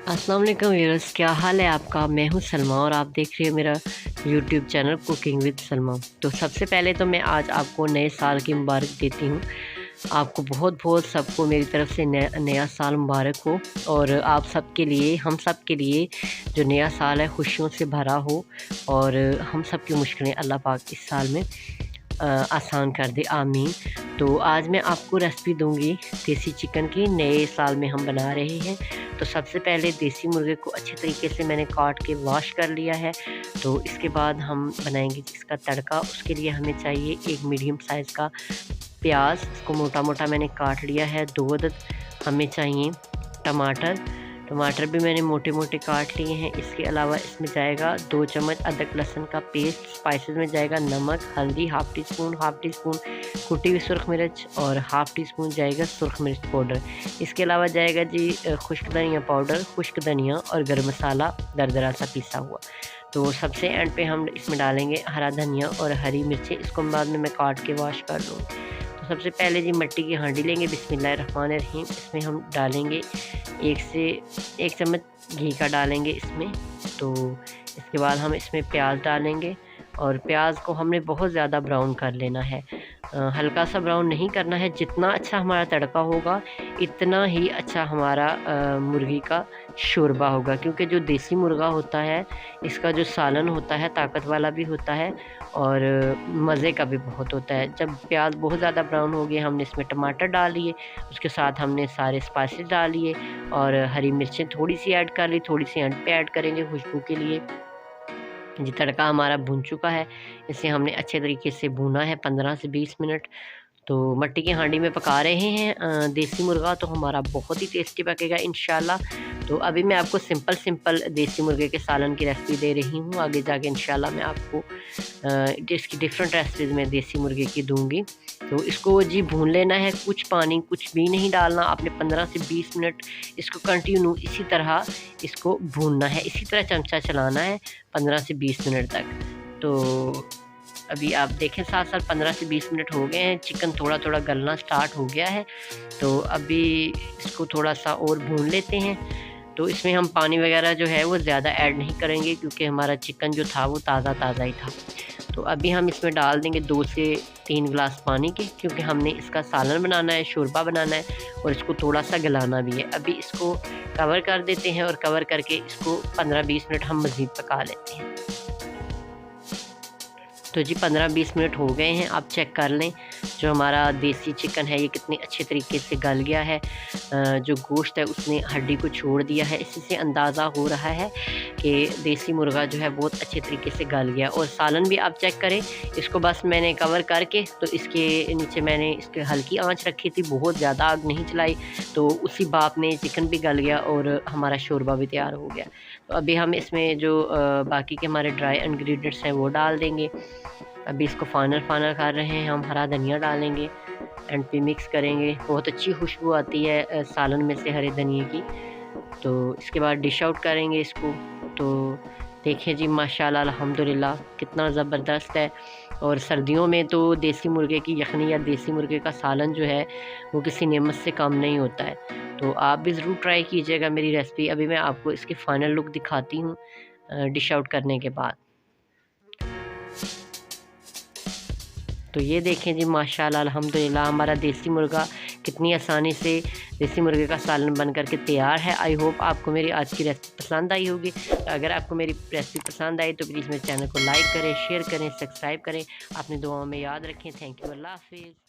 अस्सलाम वालेकुम व्यूअर्स, क्या हाल है आपका। मैं हूं सलमा और आप देख रहे हो मेरा YouTube channel cooking with Salma. तो सबसे पहले तो मैं आज आपको नए साल की मुबारक देती हूं। आपको बहुत बहुत सबको मेरी तरफ से नया साल मुबारक हो और आप सबके लिए, हम सब के लिए जो नया साल है खुशियों से भरा हो और हम सब की मुश्किलें अल्लाह पाक इस साल में आसान कर दे, आमीन। तो आज मैं आपको रेसिपी दूंगी देसी चिकन की। नए साल में हम बना रहे हैं। तो सबसे पहले देसी मुर्गे को अच्छे तरीके से मैंने काट के वॉश कर लिया है। तो इसके बाद हम बनाएंगे इसका तड़का। उसके लिए हमें चाहिए एक मीडियम साइज़ का प्याज, इसको मोटा मोटा मैंने काट लिया है 2 अदद। हमें चाहिए टमाटर, टमाटर भी मैंने मोटे मोटे काट लिए हैं। इसके अलावा इसमें जाएगा 2 चम्मच अदरक लहसुन का पेस्ट। स्पाइसेस में जाएगा नमक, हल्दी हाफ़ टी स्पून कुटी हुई सुरख मिर्च और हाफ़ टी स्पून जाएगा सुरख मिर्च पाउडर। इसके अलावा जाएगा जी खुश्क धनिया पाउडर, खुश्क धनिया और गर्म मसाला दरदरा सा पिसा हुआ। तो सबसे एंड पे हम इसमें डालेंगे हरा धनिया और हरी मिर्चें। इसको बाद में मैं काट के वॉश कर लूँगी। तो सबसे पहले जी मिट्टी की हांडी लेंगे, बिस्मिल्लाहिर्रहमानिर्रहीम। इसमें हम डालेंगे 1 से 1 चम्मच घी का डालेंगे इसमें। तो इसके बाद हम इसमें प्याज डालेंगे और प्याज को हमने बहुत ज़्यादा ब्राउन कर लेना है। हल्का सा ब्राउन नहीं करना है। जितना अच्छा हमारा तड़का होगा इतना ही अच्छा हमारा मुर्गी का शोरबा होगा, क्योंकि जो देसी मुर्गा होता है इसका जो सालन होता है ताकत वाला भी होता है और मज़े का भी बहुत होता है। जब प्याज बहुत ज़्यादा ब्राउन हो गया हमने इसमें टमाटर डाल लिए, उसके साथ हमने सारे स्पाइसेस डाल लिए और हरी मिर्चें थोड़ी सी ऐड कर ली, थोड़ी सी एंड पे ऐड करेंगे खुशबू के लिए। जी तड़का हमारा भुन चुका है। इसे हमने अच्छे तरीके से भूना है 15 से 20 मिनट। तो मिट्टी की हांडी में पका रहे हैं देसी मुर्गा, तो हमारा बहुत ही टेस्टी पकेगा इंशाल्लाह। तो अभी मैं आपको सिंपल देसी मुर्गे के सालन की रेसिपी दे रही हूँ। आगे जाके इंशाल्लाह मैं आपको इसकी डिफरेंट रेसिपीज़ में देसी मुर्गे की दूँगी। तो इसको जी भून लेना है, कुछ पानी कुछ भी नहीं डालना। आपने 15 से 20 मिनट इसको कंटिन्यू इसी तरह इसको भूनना है, इसी तरह चमचा चलाना है 15 से 20 मिनट तक। तो अभी आप देखें साथ 15 से 20 मिनट हो गए हैं। चिकन थोड़ा थोड़ा गलना स्टार्ट हो गया है। तो अभी इसको थोड़ा सा और भून लेते हैं। तो इसमें हम पानी वगैरह जो है वो ज़्यादा ऐड नहीं करेंगे, क्योंकि हमारा चिकन जो था वो ताज़ा ही था। तो अभी हम इसमें डाल देंगे 2 से 3 गिलास पानी के, क्योंकि हमने इसका सालन बनाना है, शोरबा बनाना है और इसको थोड़ा सा गलाना भी है। अभी इसको कवर कर देते हैं और कवर करके इसको 15-20 मिनट हम मज़ीद पका लेते हैं। तो जी 15-20 मिनट हो गए हैं। आप चेक कर लें जो हमारा देसी चिकन है ये कितने अच्छे तरीके से गल गया है। जो गोश्त है उसने हड्डी को छोड़ दिया है। इसी से अंदाज़ा हो रहा है कि देसी मुर्गा जो है बहुत अच्छे तरीके से गल गया। और सालन भी आप चेक करें, इसको बस मैंने कवर करके तो इसके नीचे मैंने इसके हल्की आंच रखी थी, बहुत ज़्यादा आग नहीं चलाई। तो उसी भाप में चिकन भी गल गया और हमारा शोरबा भी तैयार हो गया। तो अभी हम इसमें जो बाकी के हमारे ड्राई इंग्रेडिएंट्स हैं वो डाल देंगे। अभी इसको फाइनल कर रहे हैं। हम हरा धनिया डालेंगे, एंड पे मिक्स करेंगे। बहुत अच्छी खुशबू आती है सालन में से हरे धनिए की। तो इसके बाद डिश आउट करेंगे इसको। तो देखिए जी माशाल्लाह अल्हम्दुलिल्लाह कितना ज़बरदस्त है। और सर्दियों में तो देसी मुर्गे की यखनी या देसी मुर्गे का सालन जो है वो किसी नेमत से कम नहीं होता है। तो आप भी ज़रूर ट्राई कीजिएगा मेरी रेसिपी। अभी मैं आपको इसकी फ़ाइनल लुक दिखाती हूँ डिश आउट करने के बाद। तो ये देखें जी माशाल्लाह अल्हम्दुलिल्लाह हमारा देसी मुर्गा कितनी आसानी से देसी मुर्गे का सालन बन करके तैयार है। आई होप आपको मेरी आज की रेसिपी पसंद आई होगी। तो अगर आपको मेरी रेसिपी पसंद आई तो प्लीज़ मेरे चैनल को लाइक करें, शेयर करें, सब्सक्राइब करें। अपनी दुआओं में याद रखें। थैंक यू, अल्लाह हाफ़िज़।